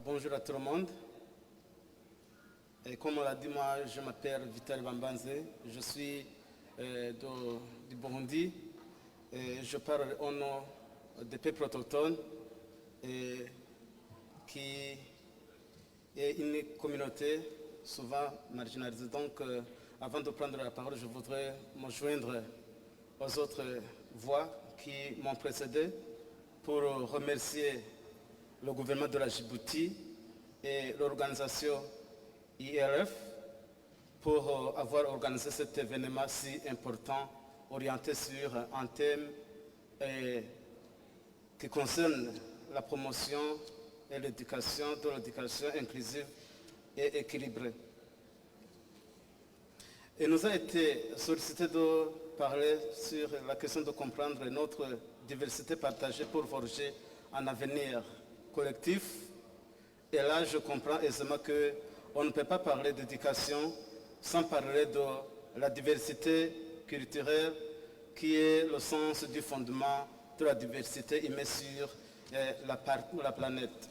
Bonjour à tout le monde. Et comme on l'a dit, moi je m'appelle Vital Bambanze, je suis du Burundi et je parle au nom des peuples autochtones qui est une communauté souvent marginalisée. Donc avant de prendre la parole, je voudrais me joindre aux autres voix qui m'ont précédé pour remercier le gouvernement de la Djibouti et l'organisation IRF pour avoir organisé cet événement si important orienté sur un thème qui concerne la promotion et l'éducation de l'éducation inclusive et équilibrée. Il nous a été sollicité de parler sur la question de comprendre notre diversité partagée pour forger un avenir collectif. Et là, je comprends aisément qu'on ne peut pas parler d'éducation sans parler de la diversité culturelle qui est le sens du fondement de la diversité humaine sur la planète.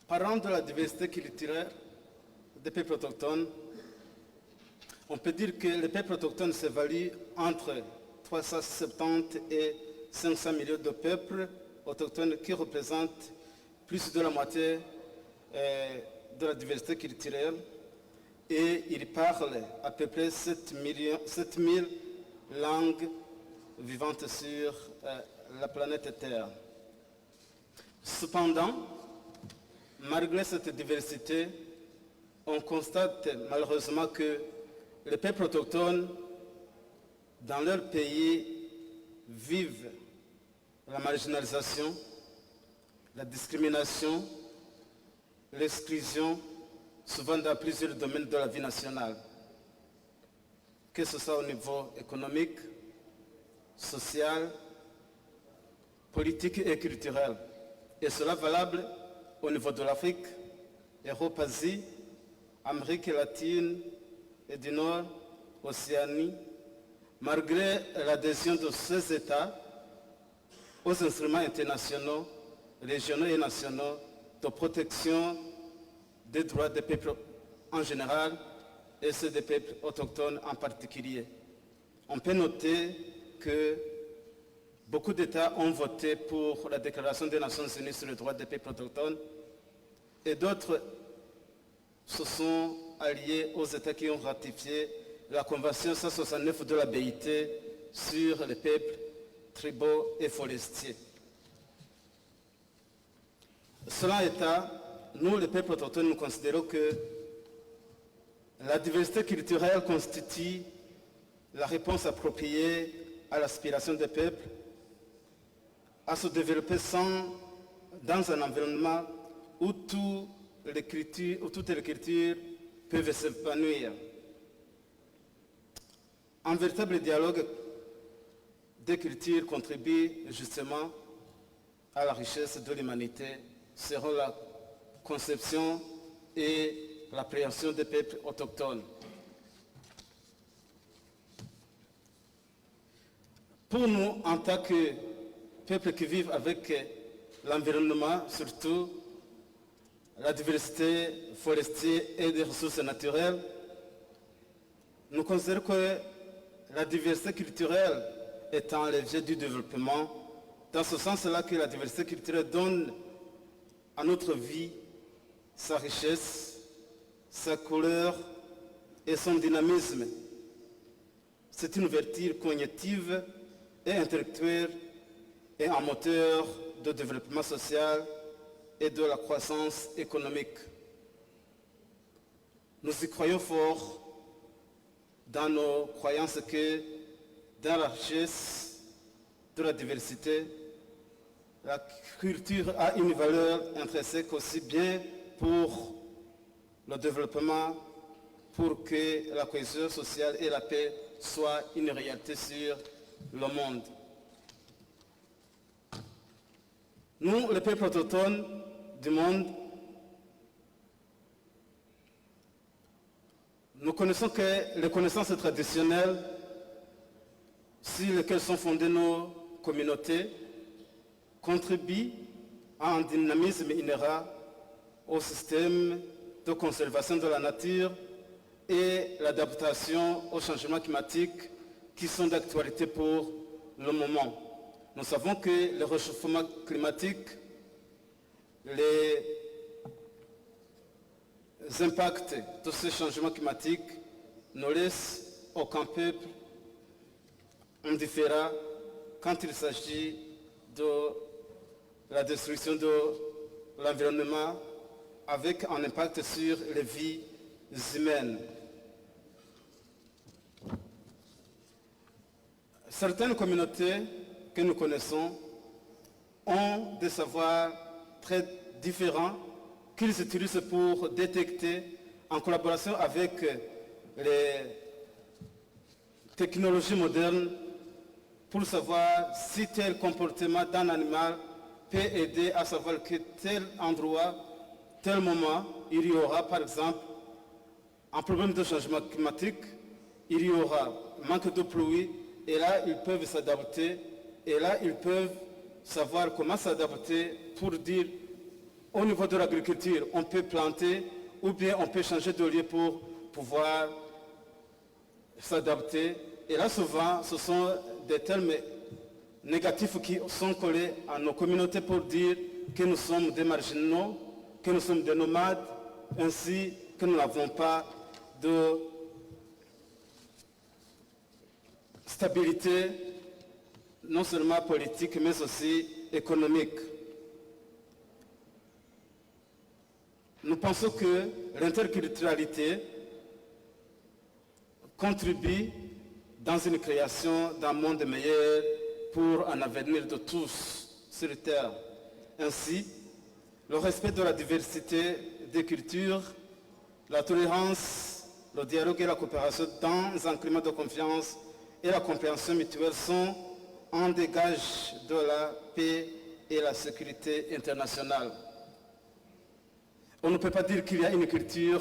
Parlant de la diversité culturelle des peuples autochtones, on peut dire que les peuples autochtones s'évaluent entre 370 et 500 millions de peuples autochtones qui représentent plus de la moitié de la diversité culturelle et ils parlent à peu près 7000 langues vivantes sur la planète Terre. Cependant, malgré cette diversité, on constate malheureusement que les peuples autochtones dans leur pays vivent la marginalisation, la discrimination, l'exclusion, souvent dans plusieurs domaines de la vie nationale, que ce soit au niveau économique, social, politique et culturel. Et cela est valable au niveau de l'Afrique, Europe, Asie, Amérique latine et du Nord, Océanie, malgré l'adhésion de ces États aux instruments internationaux, régionaux et nationaux de protection des droits des peuples en général et ceux des peuples autochtones en particulier. On peut noter que beaucoup d'États ont voté pour la Déclaration des Nations Unies sur les droits des peuples autochtones et d'autres se sont alliés aux États qui ont ratifié la Convention 169 de la BIT sur les peuples tribaux et forestiers. Cela étant, nous, les peuples autochtones, nous considérons que la diversité culturelle constitue la réponse appropriée à l'aspiration des peuples à se développer dans un environnement où toutes les cultures peuvent s'épanouir. Un véritable dialogue des cultures contribue justement à la richesse de l'humanité selon la conception et l'appréhension des peuples autochtones. Pour nous, en tant que peuples qui vivent avec l'environnement, surtout la diversité forestière et des ressources naturelles, nous considérons que la diversité culturelle est un levier du développement, dans ce sens-là que la diversité culturelle donne à notre vie sa richesse, sa couleur et son dynamisme. C'est une ouverture cognitive et intellectuelle et un moteur de développement social et de la croissance économique. Nous y croyons fort dans nos croyances que dans la richesse de la diversité, la culture a une valeur intrinsèque aussi bien pour le développement, pour que la cohésion sociale et la paix soient une réalité sur le monde. Nous, les peuples autochtones du monde, nous connaissons que les connaissances traditionnelles sur lesquelles sont fondées nos communautés contribuent un dynamisme inhérent au système de conservation de la nature et l'adaptation au changement climatique qui sont d'actualité pour le moment. Nous savons que le réchauffement climatique, les impacts de ce changement climatique ne laissent aucun peuple indifférent quand il s'agit de la destruction de l'environnement avec un impact sur les vies humaines. Certaines communautés que nous connaissons ont des savoirs très différents qu'ils utilisent pour détecter, en collaboration avec les technologies modernes, pour savoir si tel comportement d'un animal peut aider à savoir que tel endroit, tel moment, il y aura par exemple un problème de changement climatique, il y aura manque de pluie, et là ils peuvent s'adapter, et là ils peuvent savoir comment s'adapter pour dire au niveau de l'agriculture, on peut planter ou bien on peut changer de lieu pour pouvoir s'adapter. Et là souvent ce sont des termes négatifs qui sont collés à nos communautés pour dire que nous sommes des marginaux, que nous sommes des nomades, ainsi que nous n'avons pas de stabilité, non seulement politique, mais aussi économique. Nous pensons que l'interculturalité contribue dans une création d'un monde meilleur pour un avenir de tous sur Terre. Ainsi, le respect de la diversité des cultures, la tolérance, le dialogue et la coopération dans un climat de confiance et la compréhension mutuelle sont un des gages de la paix et la sécurité internationale. On ne peut pas dire qu'il y a une culture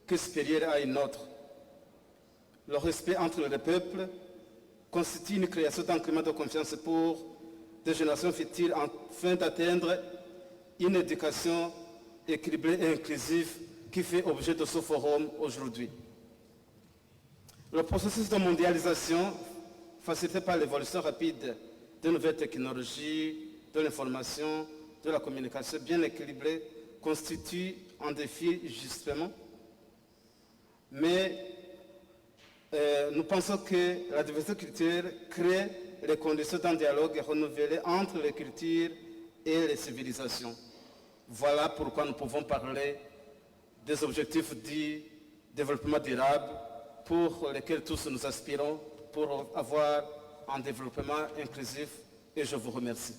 qui est supérieure à une autre. Le respect entre les peuples constitue une création d'un climat de confiance pour des générations futures afin d'atteindre une éducation équilibrée et inclusive qui fait objet de ce forum aujourd'hui. Le processus de mondialisation, facilité par l'évolution rapide de nouvelles technologies, de l'information, de la communication bien équilibrée, constitue un défi justement. Mais nous pensons que la diversité culturelle crée les conditions d'un dialogue renouvelé entre les cultures et les civilisations. Voilà pourquoi nous pouvons parler des objectifs du développement durable pour lesquels tous nous aspirons pour avoir un développement inclusif, et je vous remercie.